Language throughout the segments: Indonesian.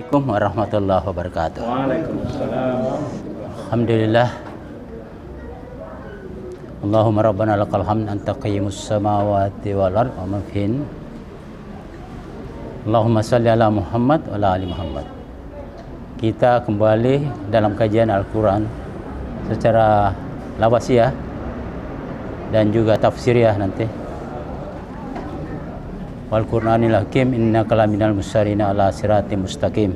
Assalamualaikum warahmatullahi wabarakatuh. Waalaikumsalam. Alhamdulillah. Allahumma rabbana lakal hamd anta qayyimus samawati wal ard wa man fihin. Allahumma salli ala Muhammad wa ala ali Muhammad. Kita kembali dalam kajian Al-Quran secara lawasiyah dan juga tafsiriyah nanti. Wal Qur'anil Hakim innaka laminal mursalina ala siratim mustaqim.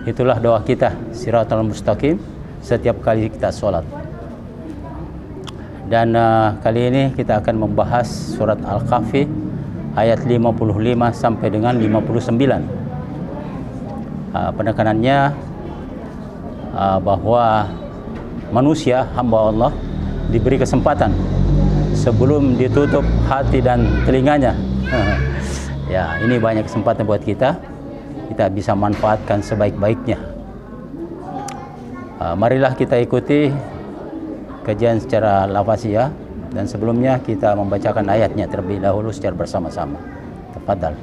Itulah doa kita, siratal mustaqim, setiap kali kita sholat. Dan kali ini kita akan membahas surat Al-Kahfi ayat 55 sampai dengan 59. Penekanannya bahwa manusia, hamba Allah, diberi kesempatan sebelum ditutup hati dan telinganya. Ya, ini banyak kesempatan buat kita bisa manfaatkan sebaik-baiknya. Marilah kita ikuti kajian secara lafaziyah, dan sebelumnya kita membacakan ayatnya terlebih dahulu secara bersama-sama. Tafadhal.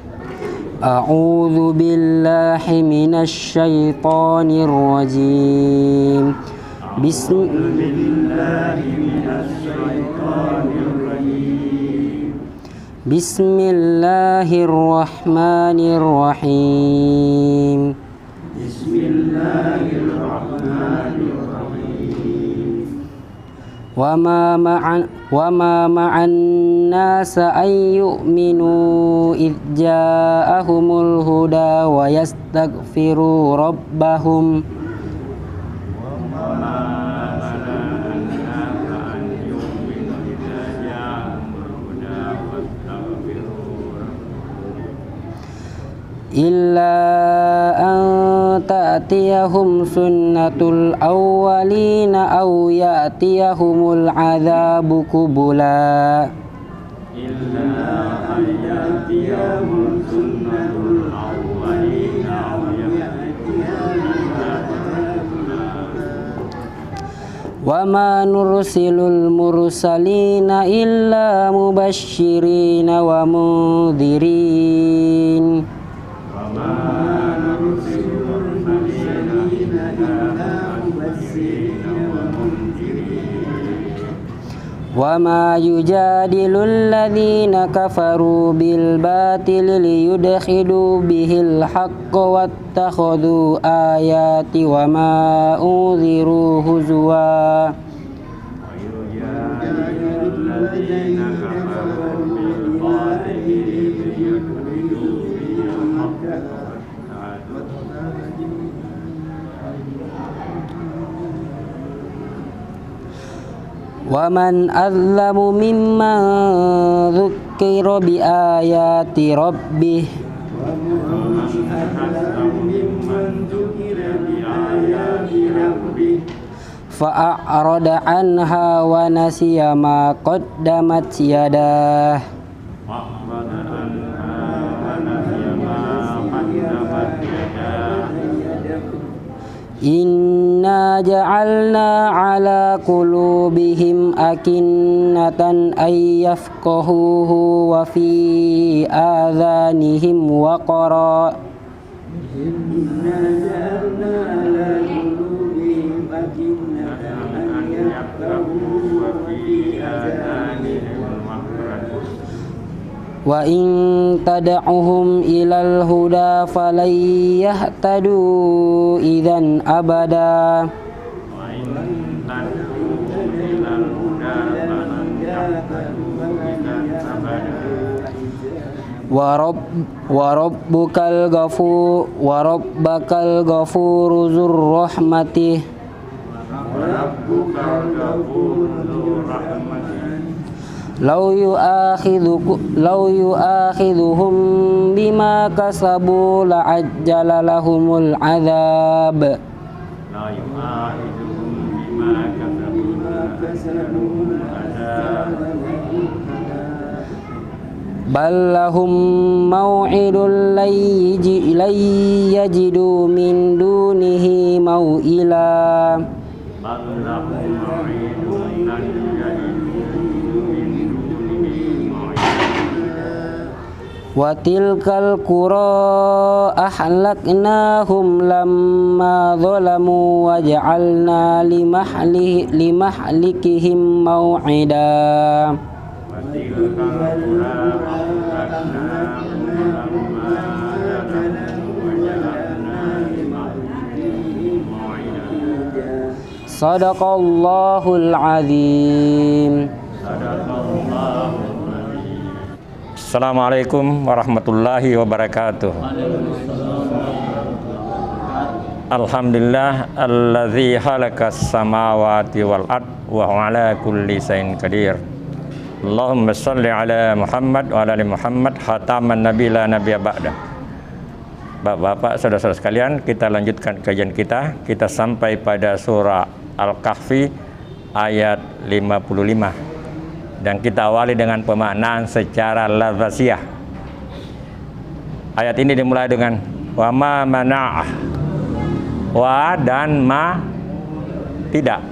A'udzu billahi minasy syaithanir rajim. Bismillahirrahmanirrahim. Wa ma ma'an nas an yu'minu idh ja'ahumul huda wa yastaghfiru rabbahum. Illa an ta'tiyahum sunnatul awwalina aw ya'tiyahumul adzabu qubula. Illa an ya'tiyahum sunnatul awwalina aw ya'tiyahumul adzabu qubula. Wa ma nursilul mursalina illa mubashshirina wa mundhirin. Wa ma yujadilul ladzina kafaru bil batili liyudkhilu bihil haqqa wattakhadhu ayati wa ma unziru huzwa. Wa man azlamu mimman dzukkira bi ayati rabbih fa'arada anha wa nasiya ma qaddamat yadah. Inna ja'alna ala qulubihim akinnatan ay yafqahuhu wa fi adhanihim waqara. Inna ja'alna ala qulubihim akinnatan ay yafqahuhu wa fi adhanihim waqara. Wa in tad'uhum ilal huda falan yahtadu idzan abada. Wa in tad'uhum ilal huda falan yahtadu idzan abada. Wa rabbukal ghafuru dzur rahmatih. Wa rabbukal ghafuru dzur rahmatih. Law yu'akhidhuhum bima kasabu la'ajjala lahumul adzab. La yu'akhidhuhum bima kasabu bal lahum maw'idun lan yajidu min dunihi maw'ila. Bal lahum maw'idun lan yajidu min dunihi maw'ila. Wa tilkal qura ahlaknahum lamma zalamu wa ja'alna limahlikihim maw'ida. Sadaqallahul azim. Assalamualaikum warahmatullahi wabarakatuh. Alhamdulillah allazi khalaqas samawati wal ard wa huwa ala kulli shay'in qadir. Allahumma shalli ala Muhammad wa ala ali Muhammad khataman nabi la nabiyya ba'da. Bapak-bapak, saudara-saudara sekalian, kita lanjutkan kajian kita. Kita sampai pada surah Al-Kahfi ayat 55. Dan kita awali dengan pemaknaan secara lafaziyah. Ayat ini dimulai dengan wa ma mana'ah. Wa dan ma tidak.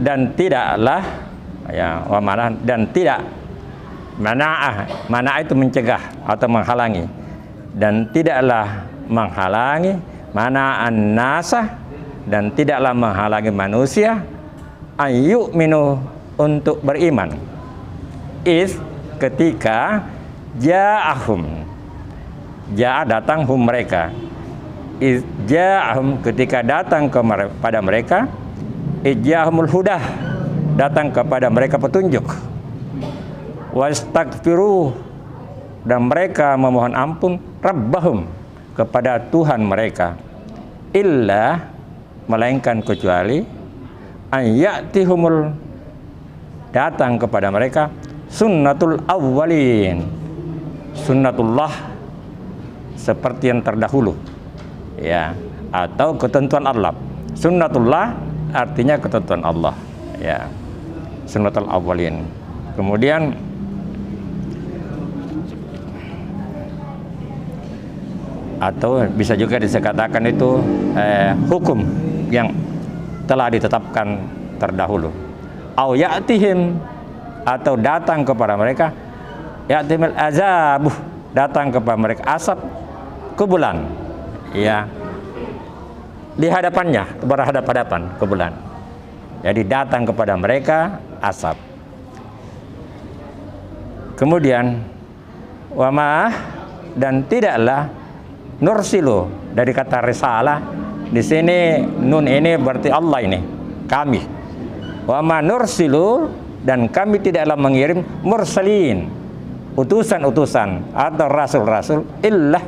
Dan tidaklah ya, wa mana dan tidak. Mana'ah, mana'ah itu mencegah atau menghalangi. Dan tidaklah menghalangi mana'an nasa, dan tidaklah menghalangi manusia ayyuk minu untuk beriman. Is ketika ja'ahum, ja'a datang hum mereka, is ja'ahum ketika datang kepada mereka, ijahumul hudah datang kepada mereka petunjuk, wastagfiru dan mereka memohon ampun rabbahum kepada Tuhan mereka, illa melainkan kecuali ayyatihumul datang kepada mereka sunnatul awwalin, sunnatullah seperti yang terdahulu ya, atau ketentuan Allah. Sunnatullah artinya ketentuan Allah ya, sunnatul awwalin. Kemudian atau bisa juga dikatakan itu hukum yang telah ditetapkan terdahulu. Au ya'tihim atau datang kepada mereka, ya'timil azabuh datang kepada mereka asap ke bulan ya, di hadapannya, berhadapan ke bulan. Jadi datang kepada mereka asap. Kemudian wama dan tidaklah nursilu, dari kata risalah di sini nun ini berarti Allah ini, kami. Wa ma nursilu dan kami tidaklah mengirim mursalin, utusan-utusan atau rasul-rasul, illah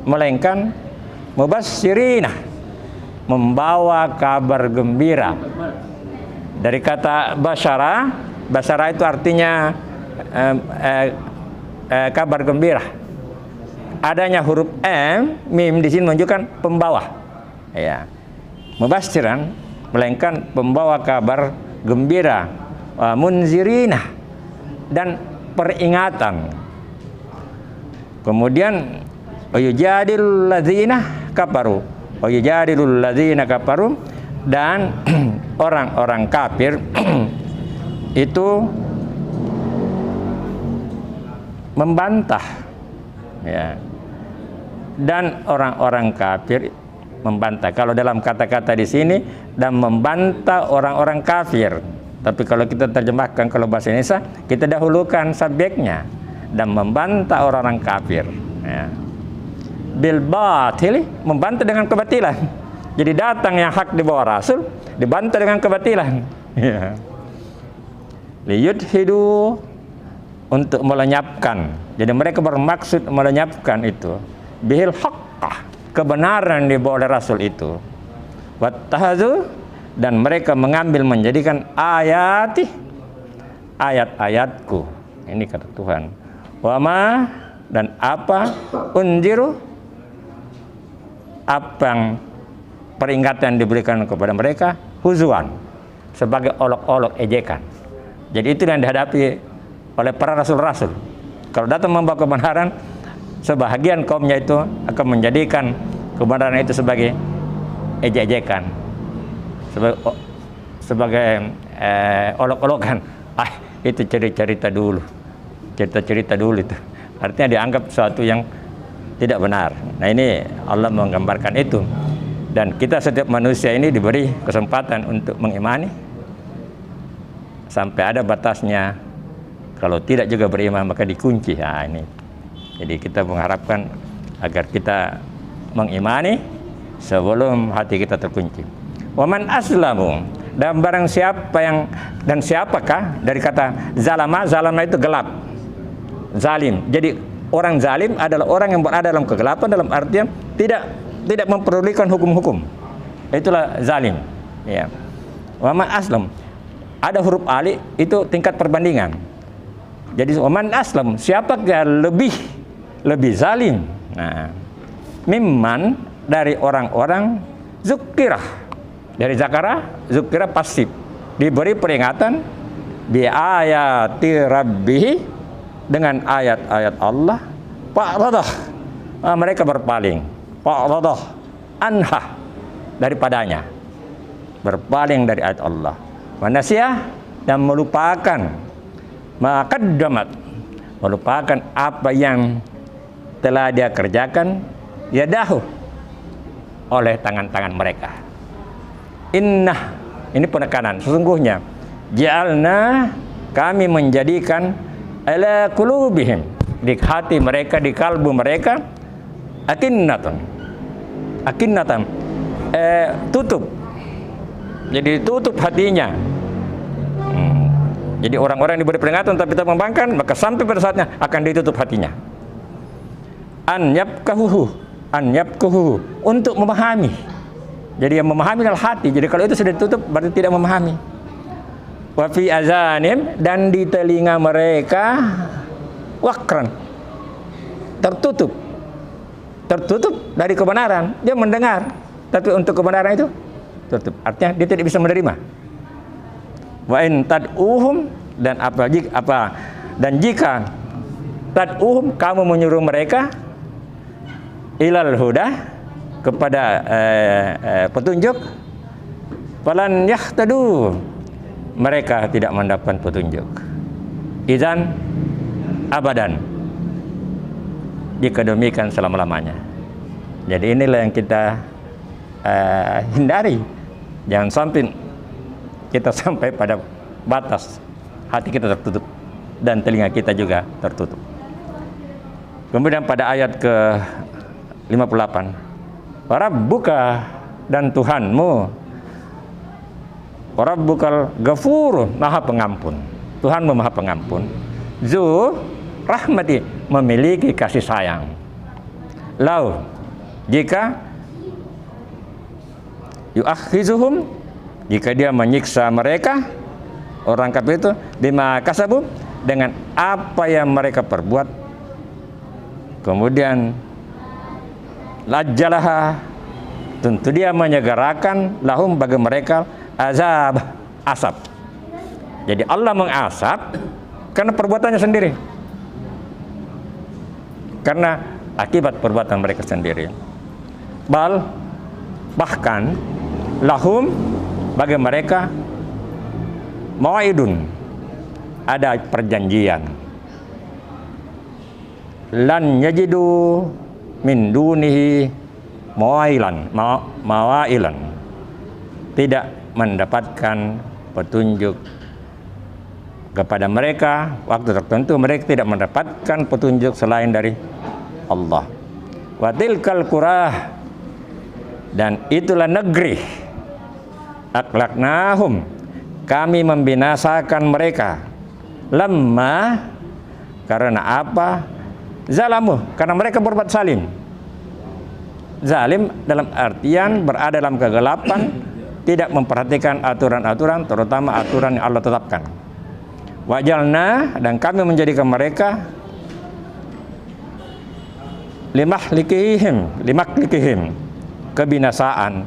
melainkan mubasyirina, membawa kabar gembira. Dari kata basyara, basyara itu artinya kabar gembira. Adanya huruf m, mim di sini menunjukkan pembawa. Ya, mubasyiran melainkan pembawa kabar gembira, munzirina dan peringatan. Kemudian yujadilul ladzina kafaru, yujadilul ladzina kafaru, dan orang-orang kafir itu membantah ya, dan orang-orang kafir membantah. Kalau dalam kata-kata di sini, dan membantah orang-orang kafir. Tapi kalau kita terjemahkan kalau bahasa Indonesia, kita dahulukan subjeknya, dan membantah orang-orang kafir. Ya. Bil batil, membantah dengan kebatilan. Jadi datang yang hak di bawah Rasul, dibantah dengan kebatilan. Ya. Liyudhidu, untuk melenyapkan. Jadi mereka bermaksud melenyapkan itu. Bihil haqqah, kebenaran dibawa oleh Rasul itu. Wattahazu, dan mereka mengambil menjadikan ayati, ayat-ayatku. Ini kata Tuhan. Wama, dan apa unjiru, apa yang peringatan diberikan kepada mereka, huzuan, sebagai olok-olok ejekan. Jadi itu yang dihadapi oleh para rasul-rasul. Kalau datang membawa kebenaran, sebahagian kaumnya itu akan menjadikan kebenaran itu sebagai ejek-ejekan, sebagai olok-olokan. Itu cerita dulu. cerita-cerita dulu itu. Artinya dianggap sesuatu yang tidak benar. Nah, ini Allah menggambarkan itu. Dan kita setiap manusia ini diberi kesempatan untuk mengimani sampai ada batasnya. Kalau tidak juga beriman maka dikunci. Nah, ini. Jadi kita mengharapkan agar kita mengimani sebelum hati kita terkunci. Waman aslamu, dan barang siapa yang, dan siapakah dari kata zalama itu gelap, zalim. Jadi orang zalim adalah orang yang berada dalam kegelapan, dalam artian tidak memperdulikan hukum-hukum. Itulah zalim. Ya. Waman aslam, ada huruf alif itu tingkat perbandingan. Jadi waman aslam, siapakah lebih zalim? Nah, mimman, dari orang-orang zukirah, dari zakara, zukirah pasif, diberi peringatan bi ayati rabbih, dengan ayat-ayat Allah, fa'radah, mereka berpaling, fa'radah anha, daripadanya, berpaling dari ayat Allah, wanasiyah, dan melupakan maqaddamat, melupakan apa yang telah dia kerjakan yadahu, oleh tangan-tangan mereka. Innah, ini penekanan, sesungguhnya ja'alna, kami menjadikan ala qulubihim, di hati mereka, di kalbu mereka, akinnatan, tutup. Jadi tutup hatinya. Jadi orang-orang diberi peringatan tapi tak membangkang, maka sampai pada saatnya akan ditutup hatinya. An yafqahuhu, untuk memahami. Jadi yang memahami adalah hati. Jadi kalau itu sudah ditutup berarti tidak memahami. Wa fi azanim, dan di telinga mereka waqran, tertutup dari kebenaran. Dia mendengar tapi untuk kebenaran itu tertutup. Artinya dia tidak bisa menerima. Wa in tad'uhum, dan jika tad'uhum, kamu menyuruh mereka ilal huda, kepada petunjuk, falan yahtadu, mereka tidak mendapat petunjuk. Idzan abadan, jika demikian selama-lamanya. Jadi inilah yang kita hindari. Jangan sampai kita sampai pada batas hati kita tertutup dan telinga kita juga tertutup. Kemudian pada ayat ke-58, Rabbuka, dan Tuhanmu, Rabbukal Ghafur, Maha Pengampun. Tuhanmu Maha Pengampun. Zu rahmati, memiliki kasih sayang. Lau, jika yu'akhizuhum, jika dia menyiksa mereka, orang kafir itu, bima kasabu, dengan apa yang mereka perbuat, kemudian lajjalaha, tentu dia menyegerakan lahum, bagi mereka, azab, asap. Jadi Allah mengasap karena perbuatannya sendiri, karena akibat perbuatan mereka sendiri. Bahkan lahum, bagi mereka, mau'idun, ada perjanjian, lan yajidu min dunihi mawailan, tidak mendapatkan petunjuk kepada mereka waktu tertentu. Mereka tidak mendapatkan petunjuk selain dari Allah. Wa tilkal qurah, dan itulah negeri, aklaknahum, kami membinasakan mereka, lemma, karena apa? Zalamu, karena mereka berbuat zalim. Zalim dalam artian berada dalam kegelapan, tidak memperhatikan aturan-aturan, terutama aturan yang Allah tetapkan. Wajalna, dan kami menjadikan mereka limaklikihim, kebinasaan,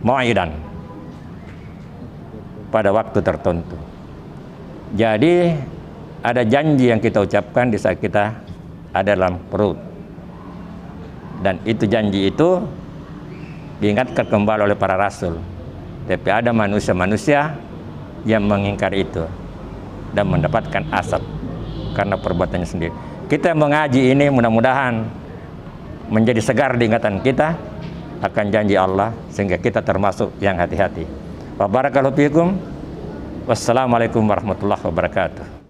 mau'idan, pada waktu tertentu. Jadi ada janji yang kita ucapkan di saat kita ada dalam perut, dan itu janji itu diingatkan kembali oleh para rasul. Tapi ada manusia-manusia yang mengingkari itu dan mendapatkan asap. karena perbuatannya sendiri. Kita mengaji ini mudah-mudahan menjadi segar di ingatan kita akan janji Allah, sehingga kita termasuk yang hati-hati. Wa barakallahu fikum. Wassalamualaikum warahmatullahi wabarakatuh.